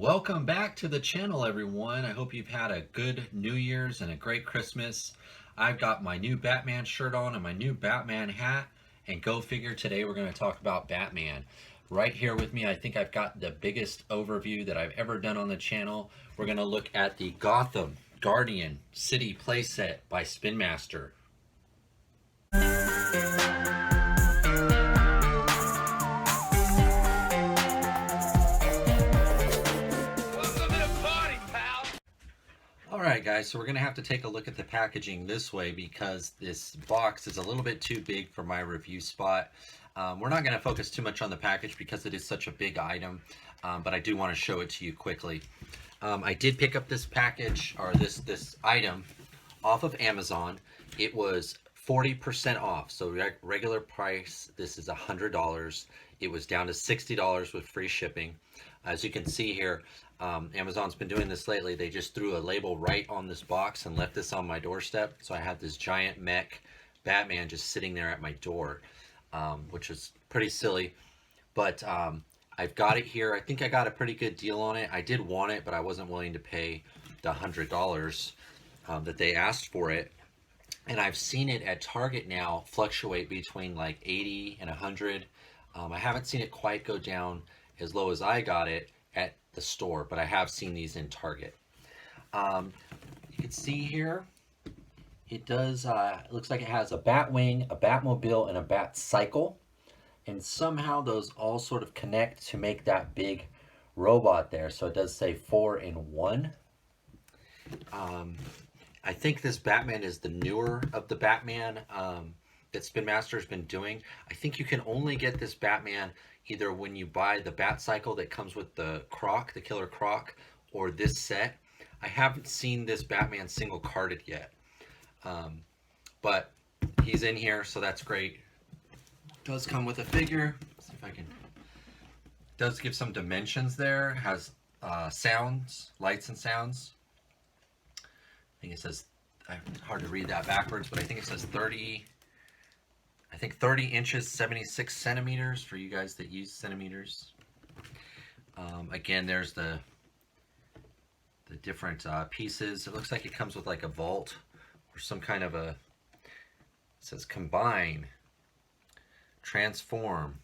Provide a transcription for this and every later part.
Welcome back to the channel, everyone. I hope you've had a good New Year's and a great Christmas. I've got my new Batman shirt on and my new Batman hat, and go figure, today we're going to talk about Batman. Right here with me, I think I've got the biggest overview that I've ever done on the channel. We're going to look at the Gotham Guardian City playset by Spin Master. Alright guys, so we're going to have to take a look at the packaging this way because this box is a little bit too big for my review spot. We're not going to focus too much on the package because it is such a big item, but I do want to show it to you quickly. I did pick up this package, or this item, off of Amazon. It was 40% off, so regular price, this is $100. It was down to $60 with free shipping. As you can see here, Amazon's been doing this lately. They just threw a label right on this box and left this on my doorstep. So I have this giant mech Batman just sitting there at my door, which is pretty silly. But I've got it here. I think I got a pretty good deal on it. I did want it, but I wasn't willing to pay the $100 that they asked for it. And I've seen it at Target now fluctuate between like 80 and 100. I haven't seen it quite go down as low as I got it at the store, but I have seen these in Target. You can see here, it does, it looks like it has a Batwing, a Batmobile, and a Batcycle. And somehow those all sort of connect to make that big robot there. So it does say 4 in 1. I think this Batman is the newer of the Batman that Spin Master's been doing. I think you can only get this Batman either when you buy the Batcycle that comes with the Croc, the Killer Croc, or this set. I haven't seen this Batman single carded yet, but he's in here, so that's great. Does come with a figure. Let's see if I can. Does give some dimensions there. Has sounds, lights and sounds. I think it says, hard to read that backwards, but I think it says 30 inches, 76 centimeters for you guys that use centimeters. Again, there's the different pieces. It looks like it comes with like a vault or some kind of a, it says combine, transform.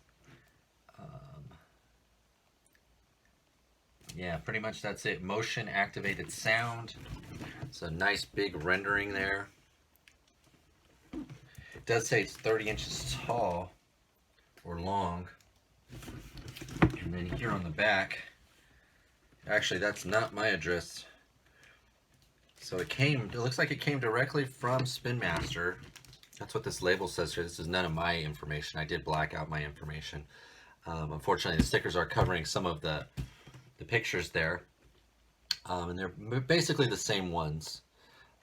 Yeah, pretty much that's it. Motion activated sound. It's a nice big rendering there. It does say it's 30 inches tall or long. And then here on the back, actually that's not my address. So it looks like it came directly from Spin Master. That's what this label says here. This is none of my information. I did black out my information. Unfortunately, the stickers are covering some of the pictures there. And they're basically the same ones.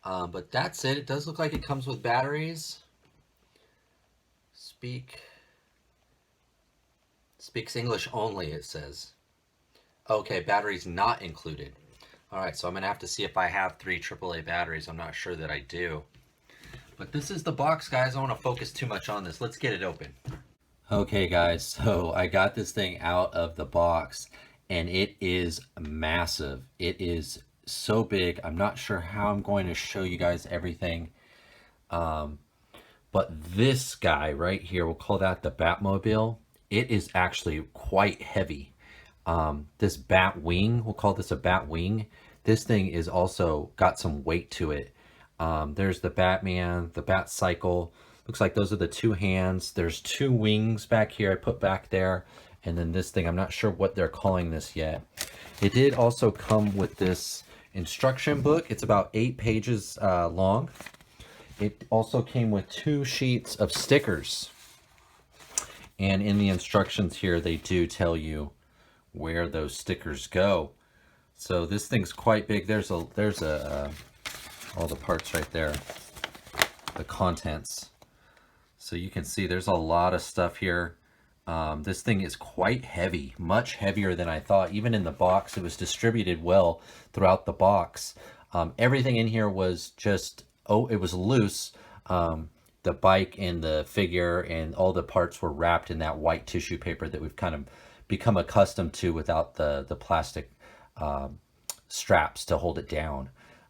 But that's it. It does look like it comes with batteries. Speaks English only, it says. Okay, batteries not included. Alright, so I'm going to have to see if I have 3 AAA batteries. I'm not sure that I do. But this is the box, guys. I don't want to focus too much on this. Let's get it open. Okay, guys, so I got this thing out of the box, and it is massive. It is so big. I'm not sure how I'm going to show you guys everything. But this guy right here, we'll call that the Batmobile. It is actually quite heavy. This Batwing, we'll call this a Batwing. This thing is also got some weight to it. There's the Batman, the Batcycle. Looks like those are the 2 hands. There's 2 wings back here I put back there. And then this thing, I'm not sure what they're calling this yet. It did also come with this instruction book. It's about 8 pages long. It also came with 2 sheets of stickers. And in the instructions here, they do tell you where those stickers go. So this thing's quite big. There's all the parts right there, the contents. So you can see there's a lot of stuff here. This thing is quite heavy, much heavier than I thought. Even in the box, it was distributed well throughout the box. Everything in here was just, it was loose. The bike and the figure and all the parts were wrapped in that white tissue paper that we've kind of become accustomed to without the plastic straps to hold it down.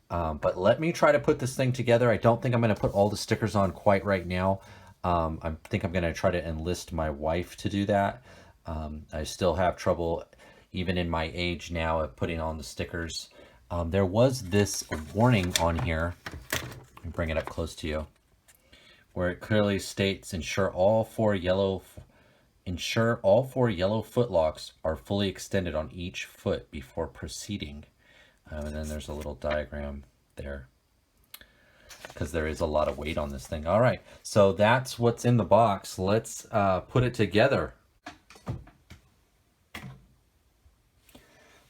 But let me try to put this thing together. I don't think I'm going to put all the stickers on quite right now. I think I'm going to try to enlist my wife to do that. I still have trouble, even in my age now, of putting on the stickers. There was this warning on here. Let me bring it up close to you, where it clearly states, ensure all four yellow foot locks are fully extended on each foot before proceeding. And then there's a little diagram there, because there is a lot of weight on this thing. All right, so that's what's in the box. Let's put it together.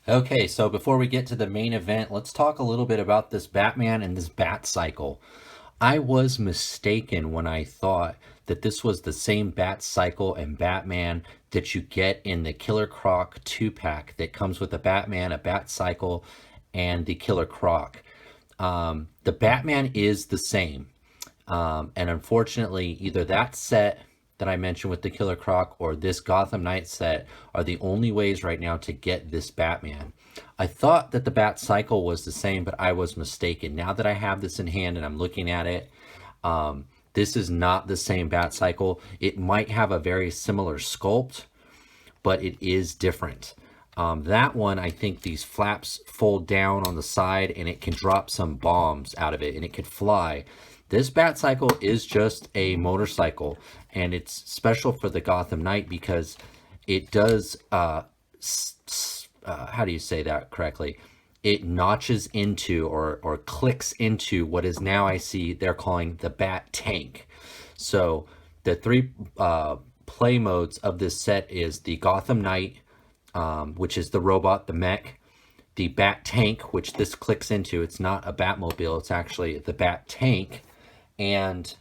Okay, so before we get to the main event, let's talk a little bit about this Batman and this Bat Cycle. I was mistaken when I thought that this was the same Bat Cycle and Batman that you get in the Killer Croc 2-pack that comes with a Batman, a Bat Cycle, and the Killer Croc. The Batman is the same. And unfortunately, either that set that I mentioned with the Killer Croc or this Gotham Knight set are the only ways right now to get this Batman. I thought that the Bat Cycle was the same, but I was mistaken. Now that I have this in hand and I'm looking at it, this is not the same Bat Cycle. It might have a very similar sculpt, but it is different. That one, I think these flaps fold down on the side and it can drop some bombs out of it and it could fly. This Bat Cycle is just a motorcycle, and it's special for the Gotham Knight because it does, how do you say that correctly? It notches into or clicks into what is now, I see they're calling the Bat Tank. So the three play modes of this set is the Gotham Knight, which is the robot, the mech, the Bat Tank, which this clicks into. It's not a Batmobile, it's actually the Bat Tank, and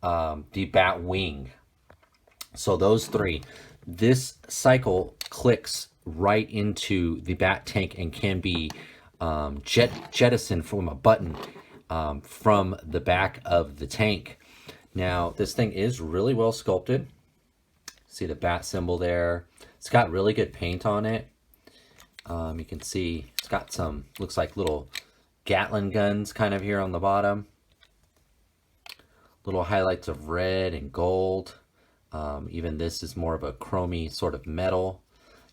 the Batwing. So those three. This cycle clicks right into the Bat Tank and can be jettisoned from a button from the back of the tank. Now, this thing is really well sculpted. See the bat symbol there. It's got really good paint on it. You can see it's got some, looks like little Gatling guns kind of here on the bottom. Little highlights of red and gold. Even this is more of a chromy sort of metal.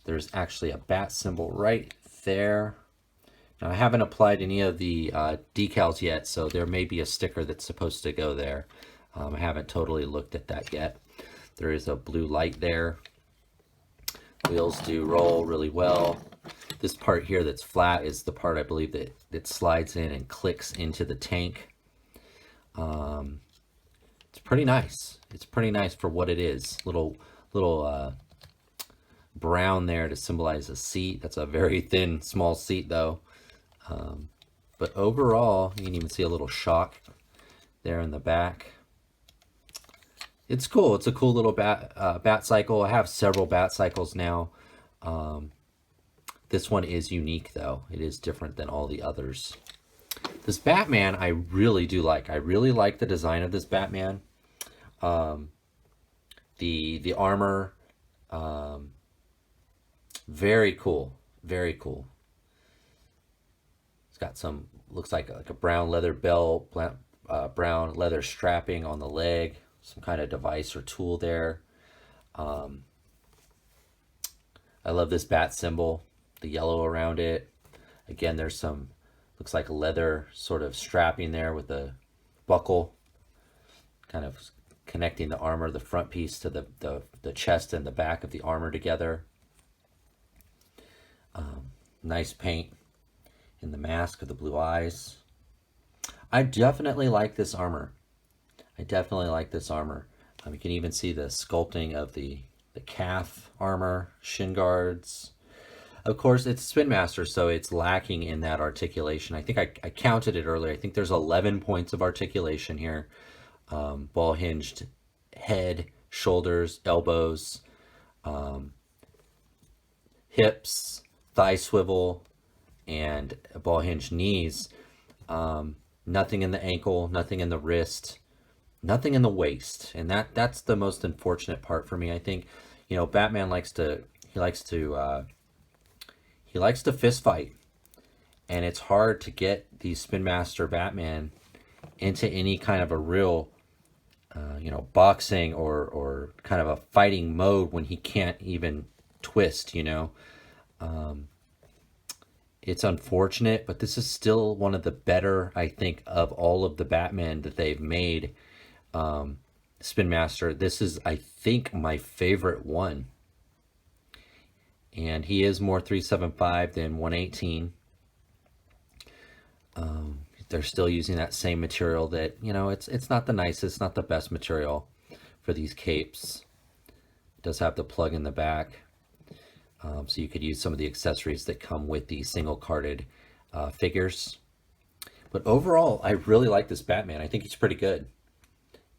There's actually a bat symbol right there. Now, I haven't applied any of the decals yet, so there may be a sticker that's supposed to go there. I haven't totally looked at that yet. There is a blue light there. Wheels do roll really well. This part here that's flat is the part I believe that slides in and clicks into the tank. It's pretty nice. It's pretty nice for what it is. Little brown there to symbolize a seat. That's a very thin, small seat though. But overall, you can even see a little shock there in the back. It's cool. It's a cool little bat cycle. I have several bat cycles now. This one is unique though. It is different than all the others. This Batman I really do like. I really like the design of this Batman. The armor, very cool. Very cool. It's got some, looks like a brown leather belt, brown leather strapping on the leg, some kind of device or tool there. I love this bat symbol, the yellow around it. Again, there's some, looks like a leather sort of strapping there with a buckle, kind of connecting the armor, the front piece to the chest and the back of the armor together. Nice paint in the mask of the blue eyes. I definitely like this armor. I definitely like this armor. You can even see the sculpting of the calf armor, shin guards. Of course, it's Spin Master, so it's lacking in that articulation. I think I counted it earlier. I think there's 11 points of articulation here. Ball hinged head, shoulders, elbows, hips, thigh swivel, and ball hinged knees. Nothing in the ankle, nothing in the wrist, nothing in the waist. And that's the most unfortunate part for me. I think, Batman likes to he likes to fist fight, and it's hard to get the Spin Master Batman into any kind of a real, boxing or kind of a fighting mode when he can't even twist, It's unfortunate, but this is still one of the better, I think, of all of the Batman that they've made. Spin Master, this is, I think, my favorite one. And he is more 375 than 118. They're still using that same material that, it's not the nicest, not the best material for these capes. It does have the plug in the back. So you could use some of the accessories that come with the single carded figures. But overall, I really like this Batman. I think he's pretty good.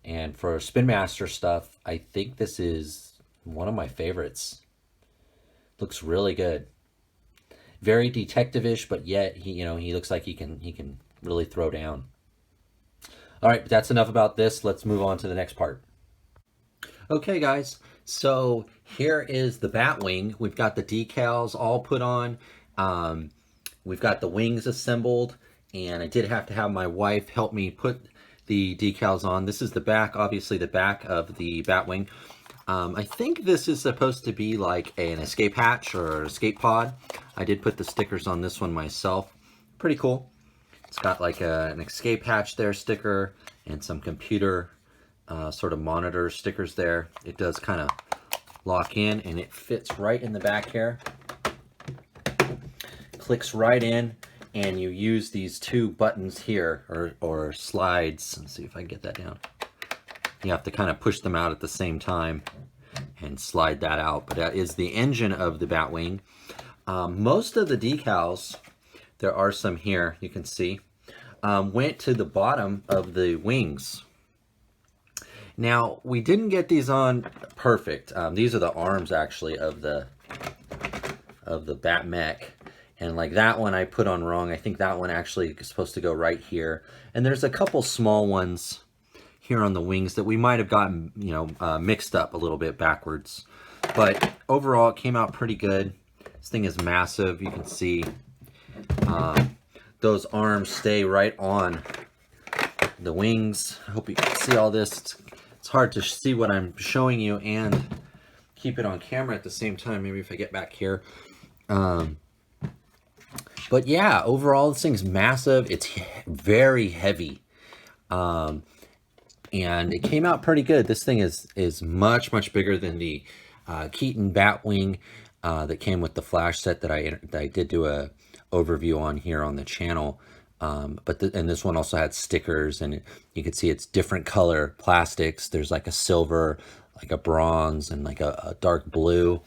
And for Spin Master stuff, I think this is one of my favorites. Looks really good. Very detective-ish, but yet he looks like he can really throw down. All right, but that's enough about this. Let's move on to the next part. Okay, guys. So here is the Batwing. We've got the decals all put on. We've got the wings assembled, and I did have to have my wife help me put the decals on. This is the back, obviously the back of the Batwing. I think this is supposed to be like an escape hatch or escape pod. I did put the stickers on this one myself. Pretty cool. It's got like an escape hatch there sticker and some computer sort of monitor stickers there. It does kind of lock in, and it fits right in the back here. Clicks right in, and you use these two buttons here, or slides. Let's see if I can get that down. You have to kind of push them out at the same time and slide that out. But that is the engine of the Batwing. Most of the decals, there are some here, you can see, went to the bottom of the wings. Now, we didn't get these on perfect. These are the arms, actually, of the Bat Mech. And like that one I put on wrong. I think that one actually is supposed to go right here. And there's a couple small ones here on the wings that we might have gotten, mixed up a little bit backwards. But overall, it came out pretty good. This thing is massive. You can see those arms stay right on the wings. I hope you can see all this. It's hard to see what I'm showing you and keep it on camera at the same time. Maybe if I get back here. But yeah, overall, this thing's massive. It's very heavy. And it came out pretty good. This thing is much, much bigger than the Keaton Batwing that came with the Flash set that I did do a overview on here on the channel. And this one also had stickers, and you can see it's different color plastics. There's like a silver, like a bronze, and like a dark blue.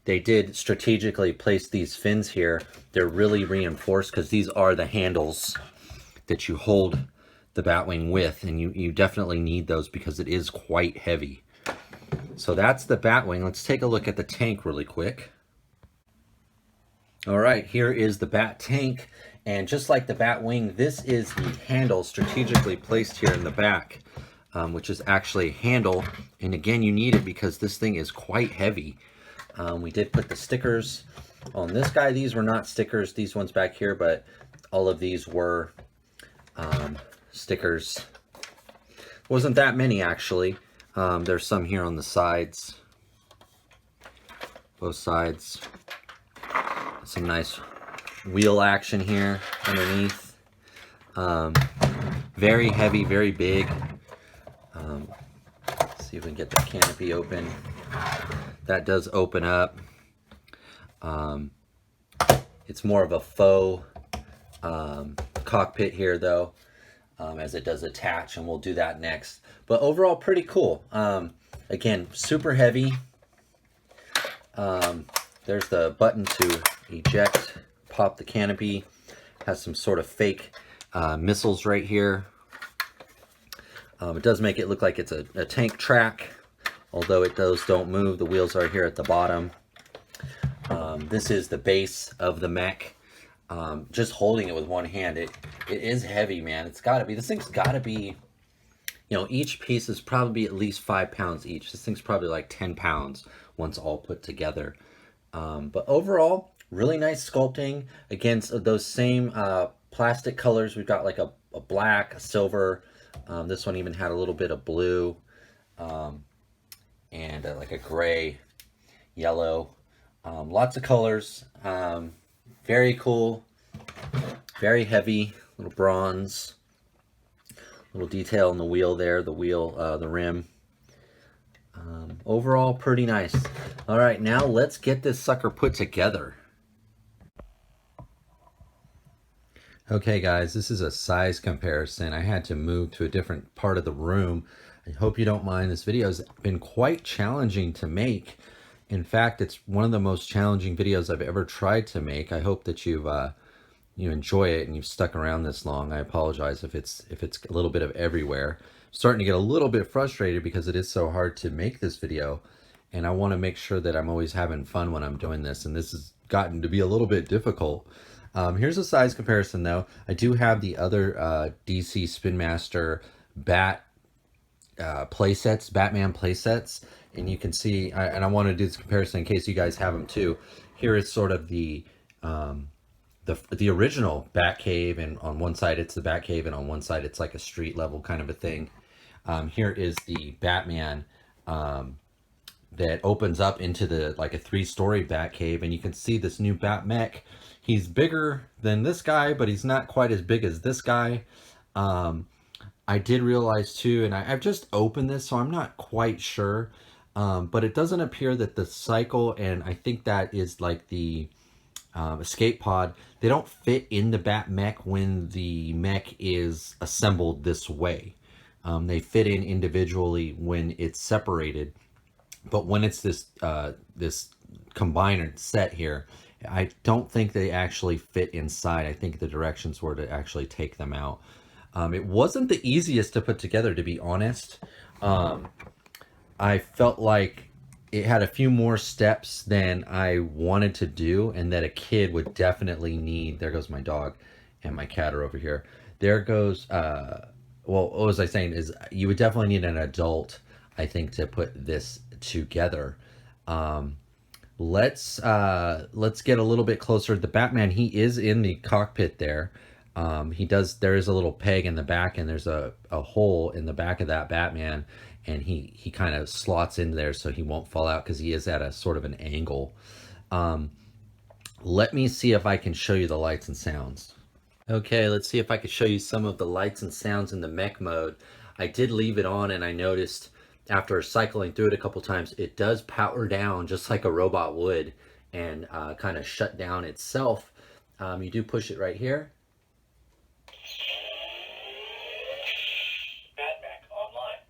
They did strategically place these fins here. They're really reinforced because these are the handles that you hold the Batwing with, and you definitely need those because it is quite heavy. So that's the Batwing. Let's take a look at the tank really quick. All right, here is the Bat Tank, and just like the Batwing, this is the handle strategically placed here in the back, which is actually a handle, and again, you need it because this thing is quite heavy. We did put the stickers on this guy. These were not stickers, these ones back here, but all of these were stickers. Wasn't that many, actually. There's some here on the sides, both sides. Some nice wheel action here underneath. Very heavy, very big. Let's see if we can get the canopy open. That does open up. It's more of a faux cockpit here, though, as it does attach, and we'll do that next. But overall, pretty cool. Again, super heavy. There's the button to eject, pop the canopy. Has some sort of fake missiles right here. It does make it look like it's a tank track, although those don't move. The wheels are here at the bottom. This is the base of the mech. Just holding it with one hand, it is heavy, man. It's got to be. This thing's got to be, each piece is probably at least 5 pounds each. This thing's probably like 10 pounds once all put together. But overall, Really nice sculpting against those same plastic colors. We've got like a black, a silver. This one even had a little bit of blue, um, and like a gray, yellow. Lots of colors. Very cool. Very heavy. Little bronze. Little detail in the wheel there. The wheel, the rim. Overall, pretty nice. All right, now let's get this sucker put together. Okay guys, this is a size comparison. I had to move to a different part of the room. I hope you don't mind. This video has been quite challenging to make. In fact, it's one of the most challenging videos I've ever tried to make. I hope that you enjoy it and you've stuck around this long. I apologize if it's a little bit of everywhere. I'm starting to get a little bit frustrated because it is so hard to make this video, and I want to make sure that I'm always having fun when I'm doing this, and this has gotten to be a little bit difficult. Here's a size comparison though. I do have the other DC Spin Master Batman playsets, and you can see, and I want to do this comparison in case you guys have them too. Here is sort of the original Batcave, and on one side it's the Batcave, and on one side it's like a street level kind of a thing. Here is the Batman that opens up into the like a 3-story Batcave, and you can see this new Batmech. He's bigger than this guy, but he's not quite as big as this guy. I did realize too, and I've just opened this, so I'm not quite sure, but it doesn't appear that the cycle, and I think that is like the escape pod, they don't fit in the Batmech when the mech is assembled this way. They fit in individually when it's separated, but when it's this this combined set here, I don't think they actually fit inside. I think the directions were to actually take them out. It wasn't the easiest to put together, to be honest. I felt like it had a few more steps than I wanted to do, and that a kid would definitely need. There goes my dog, and my cat are over here. There goes, well, what was I saying is you would definitely need an adult, I think, to put this together. Let's get a little bit closer. The Batman, he is in the cockpit there. There is a little peg in the back, and there's a hole in the back of that Batman, and he kind of slots in there so he won't fall out because he is at a sort of an angle. Let me see if I can show you the lights and sounds. Okay, let's see if I can show you some of the lights and sounds in the mech mode. I did leave it on, and I noticed after cycling through it a couple times, it does power down just like a robot would, and kind of shut down itself. You do push it right here. Batmech online.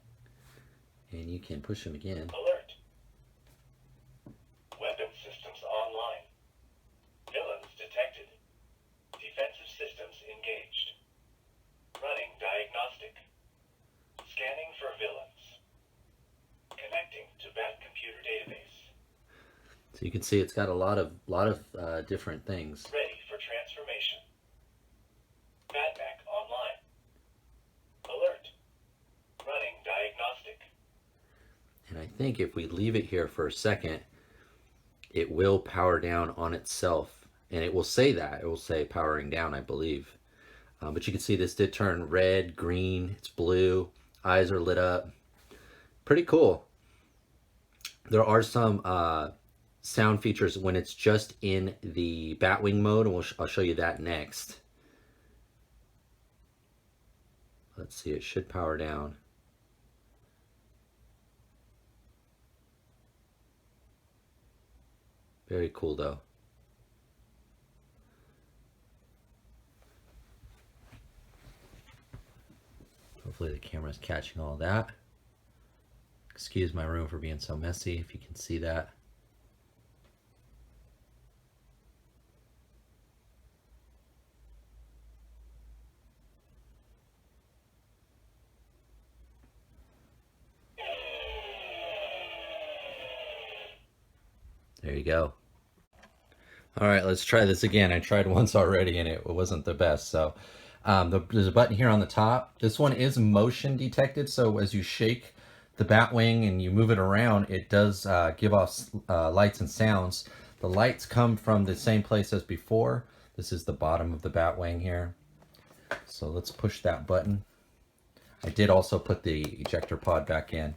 And you can push them again. Alert. Weapon systems online. Villains detected. Defensive systems engaged. Running diagnostic. Scanning for villains. Connecting to Bat computer database. So you can see it's got a lot of different things. Ready for transformation. Batmech online. Alert. Running diagnostic. And I think if we leave it here for a second, it will power down on itself. And it will say that. It will say powering down, I believe. But you can see this did turn red, green, it's blue. Eyes are lit up. Pretty cool. There are some sound features when it's just in the Batwing mode, and I'll show you that next. Let's see, it should power down. Very cool though. Hopefully the camera's catching all that. Excuse my room for being so messy, if you can see that. There you go. All right, let's try this again. I tried once already and it wasn't the best. So there's a button here on the top. This one is motion detected. So as you shake the Batwing and you move it around, it does give off lights and sounds. The lights come from the same place as before. This is the bottom of the Batwing here. So let's push that button. I did also put the ejector pod back in.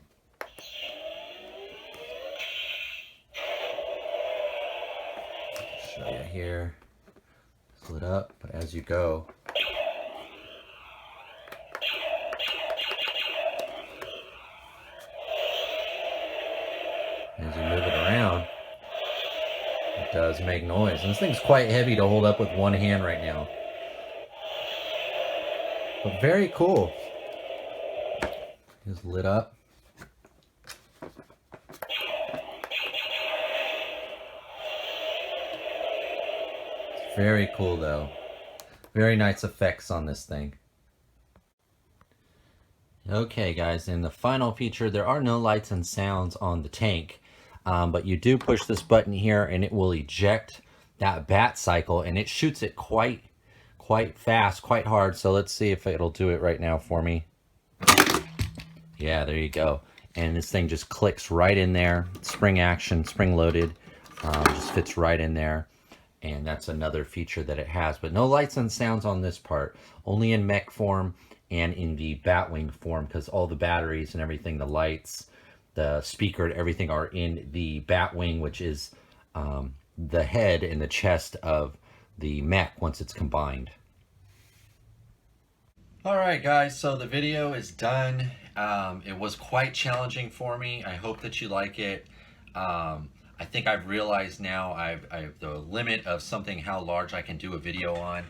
Show you here. It's lit up, but as you go, as you move it around, it does make noise. And this thing's quite heavy to hold up with one hand right now. But very cool. It's lit up. It's very cool though. Very nice effects on this thing. Okay guys, in the final feature, there are no lights and sounds on the tank, but you do push this button here and it will eject that bat cycle, and it shoots it quite fast, quite hard. So let's see if it'll do it right now for me. Yeah, there you go. And this thing just clicks right in there. Spring action, spring loaded, just fits right in there. And that's another feature that it has, but no lights and sounds on this part, only in mech form and in the Batwing form, because all the batteries and everything, the lights, the speaker, everything are in the Batwing, which is the head and the chest of the mech once it's combined. All right, guys, so the video is done. It was quite challenging for me. I hope that you like it. I think I've realized now I've the limit of something, how large I can do a video on,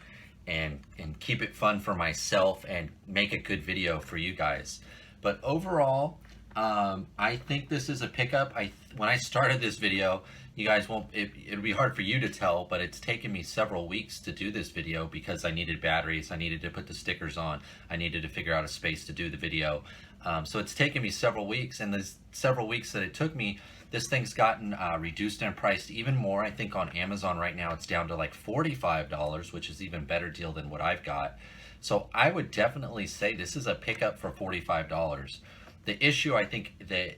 and keep it fun for myself and make a good video for you guys. But overall, I think this is a pickup. When I started this video, you guys won't, it'll be hard for you to tell, but it's taken me several weeks to do this video because I needed batteries, I needed to put the stickers on, I needed to figure out a space to do the video. So it's taken me several weeks, and the several weeks that it took me, this thing's gotten reduced and priced even more. I think on Amazon right now it's down to like $45, which is even better deal than what I've got. So I would definitely say this is a pickup for $45. The issue I think that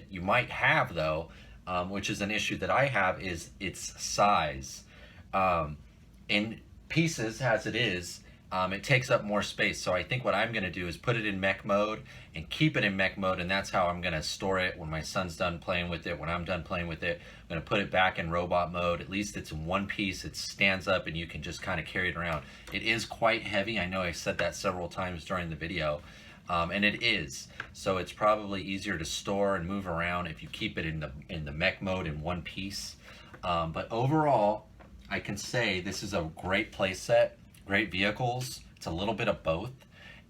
you might have though, which is an issue that I have, is its size. In pieces as it is, it takes up more space. So I think what I'm going to do is put it in mech mode and keep it in mech mode, and that's how I'm going to store it when my son's done playing with it. When I'm done playing with it, I'm going to put it back in robot mode. At least it's in one piece, it stands up and you can just kind of carry it around. It is quite heavy. I know I said that several times during the video, and it is. So it's probably easier to store and move around if you keep it in the mech mode in one piece. But overall, I can say this is a great play set. Great vehicles. It's a little bit of both,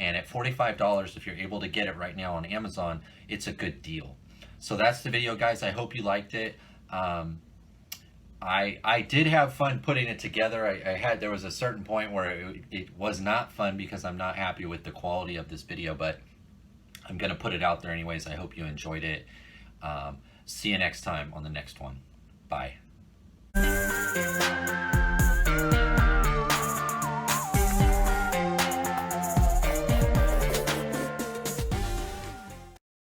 and at $45, if you're able to get it right now on Amazon, it's a good deal. So that's the video, guys. I hope you liked it. I did have fun putting it together. There was a certain point where it was not fun because I'm not happy with the quality of this video, but I'm gonna put it out there anyways. I hope you enjoyed it. See you next time on the next one. Bye.